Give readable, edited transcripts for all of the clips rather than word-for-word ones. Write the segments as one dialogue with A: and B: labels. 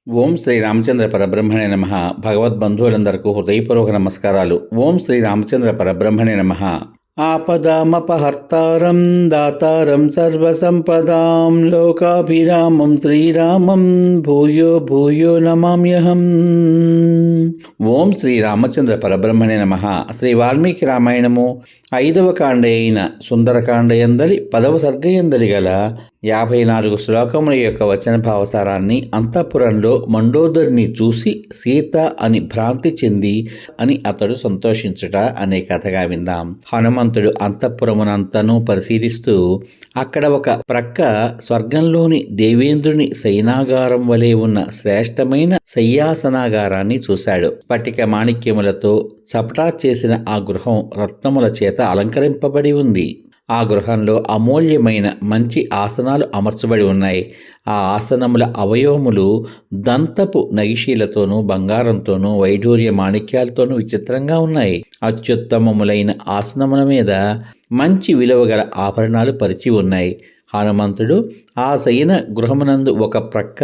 A: ఓం శ్రీ రామచంద్ర పరబ్రహ్మణే నమః. భగవద్బంధువులందరకు హృదయపూర్వక నమస్కారాలు. ఓం శ్రీ రామచంద్ర పరబ్రహ్మణే నమః. ఆపదామపహర్తారం దాతారం సర్వసంపదాం లోకాభిరామం శ్రీరామం భూయో భూయో నమామ్యహం. ఓం శ్రీ రామచంద్ర పరబ్రహ్మణే నమః. శ్రీ వాల్మీకి రామాయణము 5వ కాండ అయిన సుందరకాండ యందలి 10వ సర్గయందలి గల 54 శ్లోకముల యొక్క వచన భావసారాన్ని అంతఃపురంలో మండోదరిని చూసి సీత అని భ్రాంతి చెంది అని అతడు సంతోషించుట అనే కథగా విందాం. హనుమంతుడు అంతఃపురమునంతను పరిశీలిస్తూ అక్కడ ఒక ప్రక్క స్వర్గంలోని దేవేంద్రుని శయనాగారం వలె ఉన్న శ్రేష్టమైన శయ్యాసనాగారాన్ని చూశాడు. స్ఫటిక మాణిక్యములతో చపటా చేసిన ఆ గృహం రత్నముల చేత అలంకరింపబడి ఉంది. ఆ గృహంలో అమూల్యమైన మంచి ఆసనాలు అమర్చబడి ఉన్నాయి. ఆ ఆసనముల అవయవములు దంతపు నగిశీలతోనూ బంగారంతోనూ వైఢూర్య మాణిక్యాలతోనూ విచిత్రంగా ఉన్నాయి. అత్యుత్తమములైన ఆసనముల మీద మంచి విలువగల ఆభరణాలు పరిచి ఉన్నాయి. హనుమంతుడు ఆ శయన గృహమునందు ఒక ప్రక్క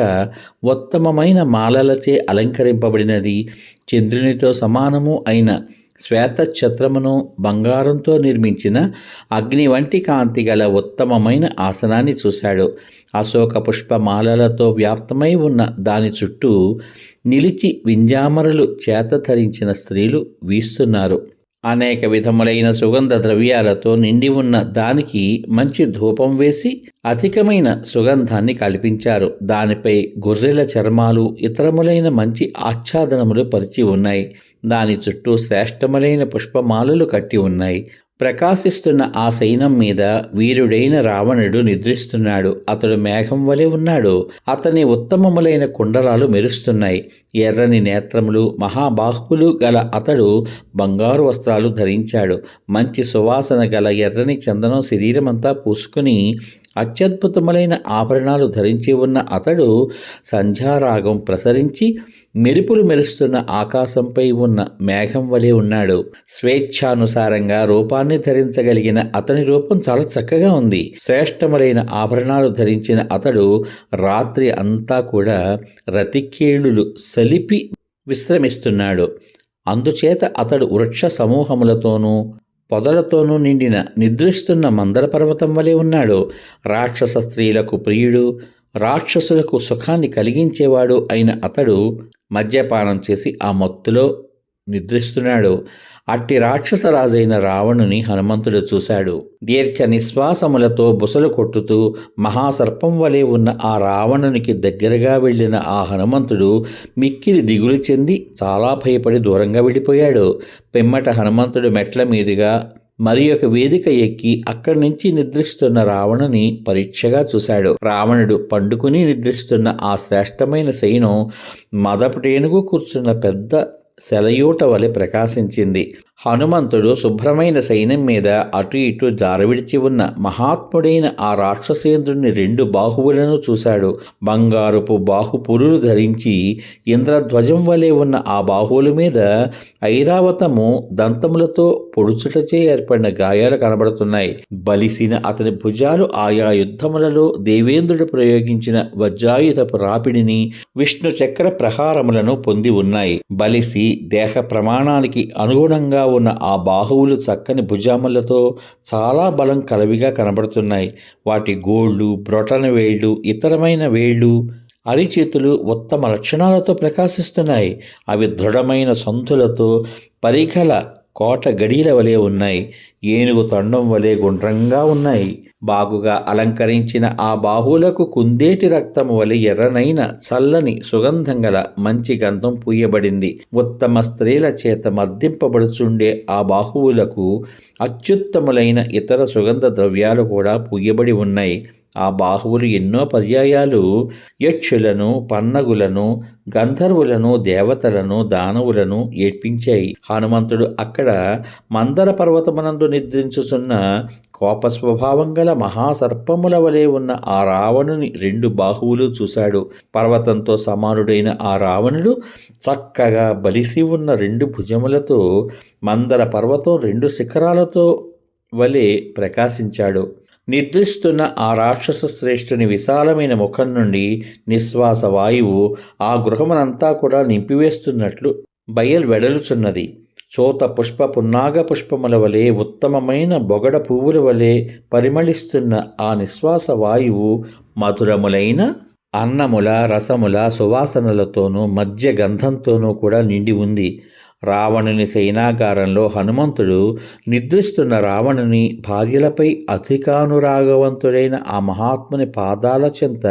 A: ఉత్తమమైన మాలలచే అలంకరింపబడినది చంద్రునితో సమానము అయిన శ్వేతఛత్రమును బంగారంతో నిర్మించిన అగ్ని వంటి కాంతి గల ఉత్తమమైన ఆసనాన్ని చూశాడు. అశోక పుష్పమాలలతో వ్యాప్తమై ఉన్న దాని చుట్టూ నిలిచి వింజామరలు చేత ధరించిన స్త్రీలు వీస్తున్నారు. అనేక విధములైన సుగంధ ద్రవ్యాలతో నిండి ఉన్న దానికి మంచి ధూపం వేసి అధికమైన సుగంధాన్ని కల్పించారు. దానిపై గొర్రెల చర్మాలు ఇతరములైన మంచి ఆచ్ఛాదనములు పరిచి ఉన్నాయి. దాని చుట్టూ శ్రేష్టములైన పుష్పమాలలు కట్టి ఉన్నాయి. ప్రకాశిస్తున్న ఆ శయనం మీద వీరుడైన రావణుడు నిద్రిస్తున్నాడు. అతడు మేఘం వలె ఉన్నాడు. అతని ఉత్తమములైన కుండలాలు మెరుస్తున్నాయి. ఎర్రని నేత్రములు మహాబాహువులు గల అతడు బంగారు వస్త్రాలు ధరించాడు. మంచి సువాసన గల ఎర్రని చందనం శరీరమంతా పూసుకుని అత్యద్భుతములైన ఆభరణాలు ధరించి ఉన్న అతడు సంధ్యారాగం ప్రసరించి మెరుపులు మెరుస్తున్న ఆకాశంపై ఉన్న మేఘం వలె ఉన్నాడు. స్వేచ్ఛానుసారంగా రూపాన్ని ధరించగలిగిన అతని రూపం చాలా చక్కగా ఉంది. శ్రేష్టములైన ఆభరణాలు ధరించిన అతడు రాత్రి అంతా కూడా రతికేళులు సలిపి విశ్రమిస్తున్నాడు. అందుచేత అతడు వృక్ష సమూహములతోనూ పొదలతోనూ నిండిన నిద్రిస్తున్న మందర పర్వతం వలె ఉన్నాడు. రాక్షస స్త్రీలకు ప్రియుడు, రాక్షసులకు సుఖాన్ని కలిగించేవాడు అయిన అతడు మద్యపానం చేసి ఆ మత్తులో నిద్రిస్తున్నాడు. అట్టి రాక్షస రాజైన రావణుని హనుమంతుడు చూశాడు. దీర్ఘ నిశ్వాసములతో బుసలు కొట్టుతూ మహాసర్పం వలె ఉన్న ఆ రావణునికి దగ్గరగా వెళ్ళిన ఆ హనుమంతుడు మిక్కిలి దిగులు చెంది చాలా భయపడి దూరంగా వెళ్ళిపోయాడు. పిమ్మట హనుమంతుడు మెట్ల మీదుగా మరి ఒక వేదిక ఎక్కి అక్కడి నుంచి నిద్రిస్తున్న రావణుని పరీక్షగా చూశాడు. రావణుడు పండుకుని నిద్రిస్తున్న ఆ శ్రేష్టమైన శయనం మదపుటేనుగు కూర్చున్న పెద్ద సెలయూట వలె ప్రకాశించింది. హనుమంతుడు శుభ్రమైన సైన్యం మీద అటు ఇటు జారవిడిచి ఉన్న మహాత్ముడైన ఆ రాక్షసేంద్రుని 2 బాహువులను చూశాడు. బంగారుపు బాహుపురులు ధరించి ఇంద్రధ్వజం వలె ఉన్న ఆ బాహువుల మీద ఐరావతము దంతములతో పొడుచుటచే ఏర్పడిన గాయాలు కనబడుతున్నాయి. బలిసిన అతని భుజాలు ఆయా యుద్ధములలో దేవేంద్రుడు ప్రయోగించిన వజ్రాయుధపు రాపిడిని విష్ణు చక్ర ప్రహారములను పొంది ఉన్నాయి. బలిసి దేహ ప్రమాణానికి అనుగుణంగా ఉన్న ఆ బాహువులు చక్కని భుజాములతో చాలా బలం కలవిగా కనబడుతున్నాయి. వాటి గోళ్ళు, బ్రొటన వేళ్ళు, ఇతరమైన వేళ్ళు, అరిచేతులు ఉత్తమ లక్షణాలతో ప్రకాశిస్తున్నాయి. అవి దృఢమైన సంధులతో పరిఘల కోట గడియల వలె ఉన్నాయి. ఏనుగు తొండం వలె గుండ్రంగా ఉన్నాయి. బాగుగా అలంకరించిన ఆ బాహువులకు కుందేటి రక్తము వలె ఎర్రనైన చల్లని సుగంధం గల మంచి గంధం పూయబడింది. ఉత్తమ స్త్రీల చేత మర్దింపబడుచుండే ఆ బాహువులకు అత్యుత్తములైన ఇతర సుగంధ ద్రవ్యాలు కూడా పూయబడి ఉన్నాయి. ఆ బాహువులు ఎన్నో పర్యాయాలు యక్షులను, పన్నగులను, గంధర్వులను, దేవతలను, దానవులను ఏడ్పించాయి. హనుమంతుడు అక్కడ మందర పర్వతమునందు నిద్రించుచున్న కోప స్వభావం గల మహాసర్పముల వలె ఉన్న ఆ రావణుని 2 బాహువులు చూశాడు. పర్వతంతో సమానుడైన ఆ రావణుడు చక్కగా బలిసి ఉన్న 2 భుజములతో మందర పర్వతం 2 శిఖరాలతో వలె ప్రకాశించాడు. నిద్రిస్తున్న ఆ రాక్షస శ్రేష్ఠుని విశాలమైన ముఖం నుండి నిశ్వాస వాయువు ఆ గృహమునంతా కూడా నింపివేస్తున్నట్లు వెడలుచున్నది. సోత పుష్ప పున్నాగ పుష్పముల వలె ఉత్తమమైన బొగడ పువ్వుల వలె పరిమళిస్తున్న ఆ నిశ్వాస వాయువు మధురములైన అన్నముల రసముల సువాసనలతోనూ మధ్య గంధంతోనూ కూడా నిండి ఉంది. రావణుని సేనాగారంలో హనుమంతుడు నిద్రిస్తున్న రావణుని భార్యలపై అధికానురాగవంతుడైన ఆ మహాత్ముని పాదాల చెంత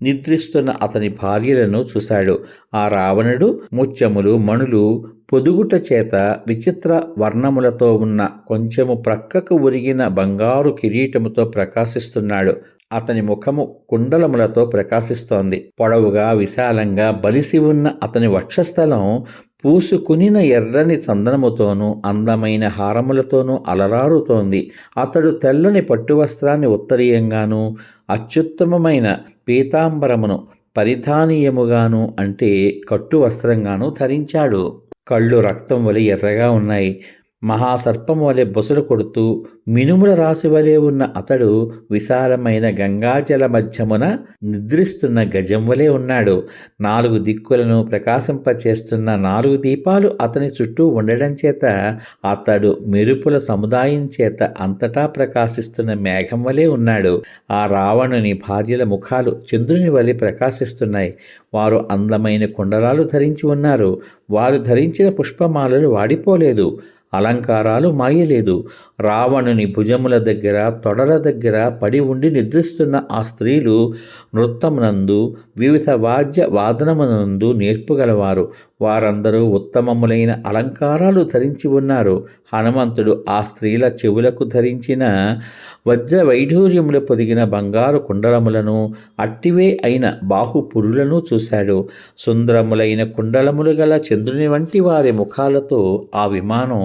A: నిద్రిస్తున్న అతని భార్యలను చూశాడు. ఆ రావణుడు ముత్యములు మణులు పొదుగుట చేత విచిత్ర వర్ణములతో ఉన్న కొంచెము ప్రక్కకు ఉరిగిన బంగారు కిరీటముతో ప్రకాశిస్తున్నాడు. అతని ముఖము కుండలములతో ప్రకాశిస్తోంది. పొడవుగా విశాలంగా బలిసి ఉన్న అతని వక్షస్థలం పూసుకునిన ఎర్రని చందనముతోనూ అందమైన హారములతోనూ అలరారుతోంది. అతడు తెల్లని పట్టువస్త్రాన్ని ఉత్తరీయంగాను అత్యుత్తమమైన పీతాంబరమును పరిధానీయముగాను అంటే కట్టు వస్త్రంగాను ధరించాడు. కళ్ళు రక్తం వలె ఎర్రగా ఉన్నాయి. మహాసర్పము వలె బొసలు కొడుతూ మినుముల రాశి వలె ఉన్న అతడు విశాలమైన గంగాజల మధ్యమున నిద్రిస్తున్న గజం వలె ఉన్నాడు. 4 దిక్కులను ప్రకాశింపచేస్తున్న 4 దీపాలు అతని చుట్టూ ఉండడం చేత అతడు మెరుపుల సముదాయం చేత అంతటా ప్రకాశిస్తున్న మేఘం వలె ఉన్నాడు. ఆ రావణుని భార్యల ముఖాలు చంద్రుని వలె ప్రకాశిస్తున్నాయి. వారు అందమైన కుండలాలు ధరించి ఉన్నారు. వారు ధరించిన పుష్పమాలలు వాడిపోలేదు. అలంకారాలు మాయలేదు. రావణుని భుజముల దగ్గర తొడల దగ్గర పడి ఉండి నిద్రిస్తున్న ఆ స్త్రీలు నృత్తమునందు వివిధ వాద్య వాదనమునందు నేర్పుగలవారు. వారందరూ ఉత్తమములైన అలంకారాలు ధరించి ఉన్నారు. హనుమంతుడు ఆ స్త్రీల చెవులకు ధరించిన వజ్ర వైఢూర్యములు పొదిగిన బంగారు కుండలములను అట్టివే అయిన బాహుపురులను చూశాడు. సుందరములైన కుండలములు గల చంద్రుని వంటి వారి ముఖాలతో ఆ విమానం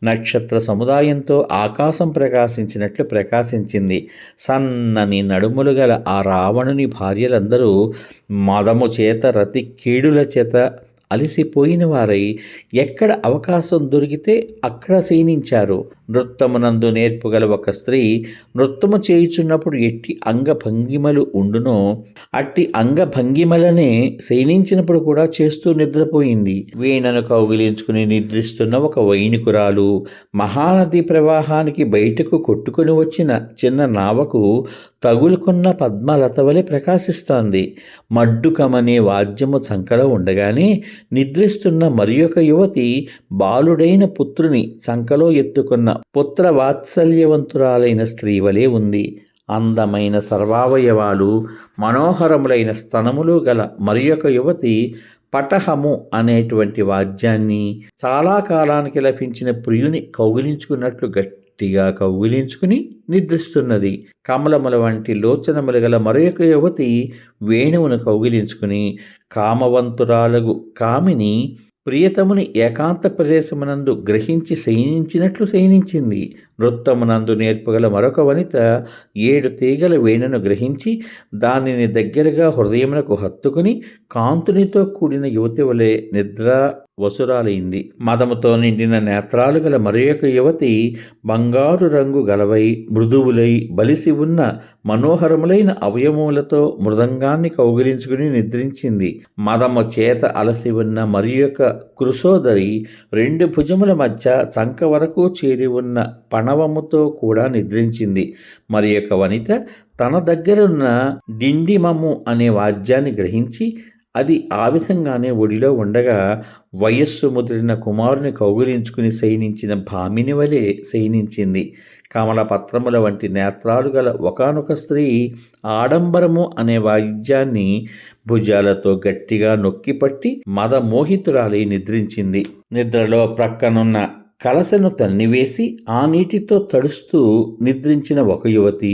A: నక్షత్ర సముదాయంతో ఆకాశం ప్రకాశించినట్లు ప్రకాశించింది. సన్నని నడుములు గల ఆ రావణుని భార్యలందరూ మదము చేత రతి కీడుల చేత అలిసిపోయిన వారై ఎక్కడ అవకాశం దొరికితే అక్కడ శయనించారు. నృత్తమునందు నేర్పుగల ఒక స్త్రీ నృత్తము చేయుచున్నప్పుడు ఎట్టి అంగభంగిమలు ఉండునో అట్టి అంగభంగిమలనే శయనించినప్పుడు కూడా చేస్తూ నిద్రపోయింది. వీణను కౌగిలించుకుని నిద్రిస్తున్న ఒక వైణికురాలు మహానది ప్రవాహానికి బయటకు కొట్టుకుని వచ్చిన చిన్న నావకు తగులుకున్న పద్మలత వలె ప్రకాశిస్తోంది. మడ్డుకమనే వాద్యము చంకలో ఉండగానే నిద్రిస్తున్న మరి ఒక యువతి బాలుడైన పుత్రుని చంకలో ఎత్తుకున్న పుత్ర వాత్సల్యవంతురాలైన స్త్రీ వలె ఉంది. అందమైన సర్వావయవాలు మనోహరములైన స్తనములు గల మరి ఒక యువతి పటహము అనేటువంటి వాద్యాన్ని చాలా కాలానికి లభించిన ప్రియుని కౌగిలించుకున్నట్లు గట్టిగా కౌగిలించుకుని నిద్రిస్తున్నది. కమలముల వంటి లోచనములు గల మరొక యువతి వేణువును కౌగిలించుకుని కామవంతురాలగు కామిని ప్రియతముని ఏకాంత ప్రదేశమునందు గ్రహించి శయనించినట్లు శయనించింది. నృత్తమునందు నేర్పుగల మరొక వనిత 7 తీగల వేణును గ్రహించి దానిని దగ్గరగా హృదయమునకు హత్తుకుని కాంతునితో కూడిన యువతి వలె నిద్ర వసురాలైంది. మదముతో నిండిన నేత్రాలు గల మరొక యువతి బంగారు రంగు గలవై మృదువులై బలిసి ఉన్న మనోహరములైన అవయవములతో మృదంగాన్ని కౌగిలించుకుని నిద్రించింది. మదము చేత అలసి ఉన్న మరి యొక్క కృశోదరి 2 భుజముల మధ్య చంక వరకు చేరి ఉన్న పణవముతో కూడా నిద్రించింది. మరి యొక్క వనిత తన దగ్గరున్న డిండిమము అనే వాద్యాన్ని గ్రహించి అది ఆ విధంగానే ఒడిలో ఉండగా వయస్సు ముదిరిన కుమారుని కౌగిలించుకుని శయనించిన భామిని వలె శయనించింది. కమల పత్రముల వంటి నేత్రాలు గల ఒకానొక స్త్రీ ఆడంబరము అనే వాయిద్యాన్ని భుజాలతో గట్టిగా నొక్కిపట్టి మదమోహితురాలై నిద్రించింది. నిద్రలో ప్రక్కనున్న కలసను తన్నివేసి ఆ నీటితో తడుస్తూ నిద్రించిన ఒక యువతి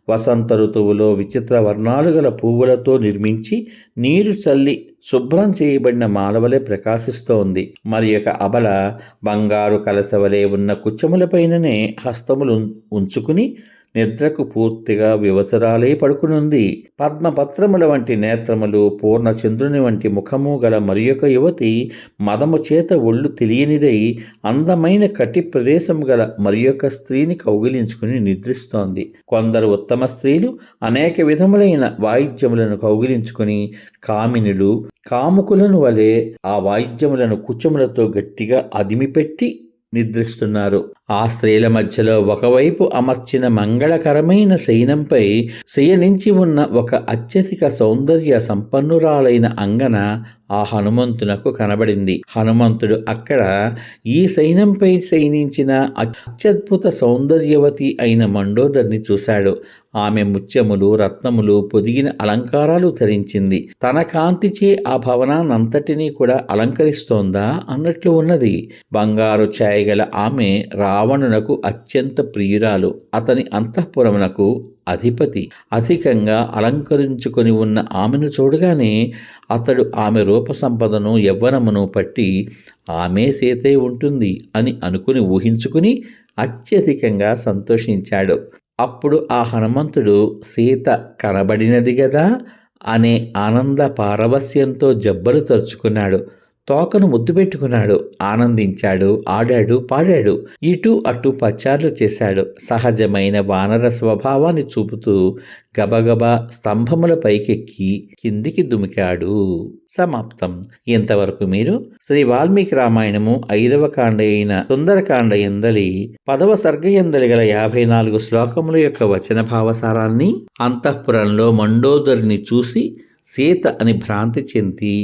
A: వసంత ఋతువులో విచిత్ర వర్ణాలు గల పువ్వులతో నిర్మించి నీరు చల్లి శుభ్రం చేయబడిన మాలవలే ప్రకాశిస్తోంది. మరి ఒక అబల బంగారు కలసవలే ఉన్న కుచ్చములపైననే హస్తములు ఉంచుకుని నిద్రకు పూర్తిగా వివసరాలే పడుకునుంది. పద్మపత్రముల వంటి నేత్రములు, పూర్ణచంద్రుని వంటి ముఖము గల మరియొక యువతి మదము చేత ఒళ్ళు తెలియనిదై అందమైన కటి ప్రదేశము గల మరియొక స్త్రీని కౌగిలించుకుని నిద్రిస్తోంది. కొందరు ఉత్తమ స్త్రీలు అనేక విధములైన వాయిద్యములను కౌగిలించుకుని కామినులు, కాముకులను వలె ఆ వాయిద్యములను కుచములతో గట్టిగా అదిమిపెట్టి నిద్రిస్తున్నారు. ఆ స్త్రీల మధ్యలో ఒకవైపు అమర్చిన మంగళకరమైన శయనంపై శయనించి ఉన్న ఒక అత్యధిక సౌందర్య సంపన్నురాలైన అంగన ఆ హనుమంతునకు కనబడింది. హనుమంతుడు అక్కడ ఈ శయనంపై శయనించిన అత్యద్భుత సౌందర్యవతి అయిన మండోదరిని చూశాడు. ఆమె ముత్యములు, రత్నములు పొదిగిన అలంకారాలు ధరించింది. తన కాంతిచే ఆ భవనాన్నంతటినీ కూడా అలంకరిస్తోందా అన్నట్లు ఉన్నది. బంగారు ఛాయగల ఆమె రావణునకు అత్యంత ప్రియురాలు, అతని అంతఃపురమునకు అధిపతి. అధికంగా అలంకరించుకొని ఉన్న ఆమెను చూడగానే అతడు ఆమె రూపసంపదను, యవ్వనమును పట్టి ఆమె సీతే ఉంటుంది అని అనుకుని ఊహించుకుని అత్యధికంగా సంతోషించాడు. అప్పుడు ఆ హనుమంతుడు సీత కనబడినది గదా అనే ఆనంద పారవస్యంతో జబ్బలు తరుచుకున్నాడు. తోకను ముద్దు పెట్టుకున్నాడు, ఆనందించాడు, ఆడాడు, పాడాడు, ఇటు అటు పచార్లు చేశాడు. సహజమైన వానర స్వభావాన్ని చూపుతూ గబగబా స్తంభముల పైకెక్కి కిందికి దుమికాడు. సమాప్తం. ఇంతవరకు మీరు శ్రీ వాల్మీకి రామాయణము 5వ కాండ అయిన సుందరకాండ ఎందలి 10వ సర్గ ఎందలి గల 54 శ్లోకముల యొక్క వచన భావసారాన్ని, అంతఃపురంలో మండోదరిని చూసి సీత అని భ్రాంతి చెంది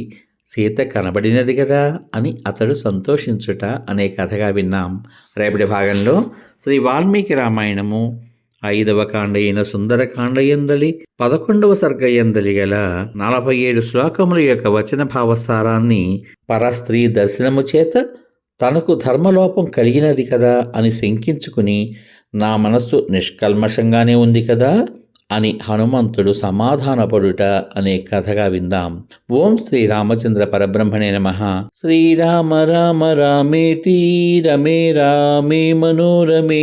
A: సీత కనబడినది కదా అని అతడు సంతోషించుట అనే కథగా విన్నాం. రేపటి భాగంలో శ్రీ వాల్మీకి రామాయణము 5వ కాండ అయిన సుందరకాండ ఎందలి 11వ సర్గ ఎందలి గల 47 శ్లోకముల యొక్క వచన భావసారాన్ని పరస్త్రీ దర్శనము చేత తనకు ధర్మలోపం కలిగినది కదా అని శంకించుకుని నా మనస్సు నిష్కల్మషంగానే ఉంది కదా అని హనుమంతుడు సమాధానపడుట అనే కథగా విందాం. ఓం శ్రీ రామచంద్ర పరబ్రహ్మణే నమః. శ్రీరామ రామ రామేతి రమే రామే మనోరమే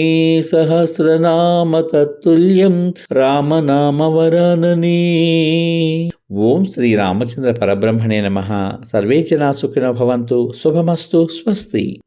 A: సహస్రనామ తత్తుల్యం రామనామ వరాననే. ఓం శ్రీ రామచంద్ర పరబ్రహ్మణే నమః. సర్వే జనా సుఖినో భవంతు. శుభమస్తు. స్వస్తి.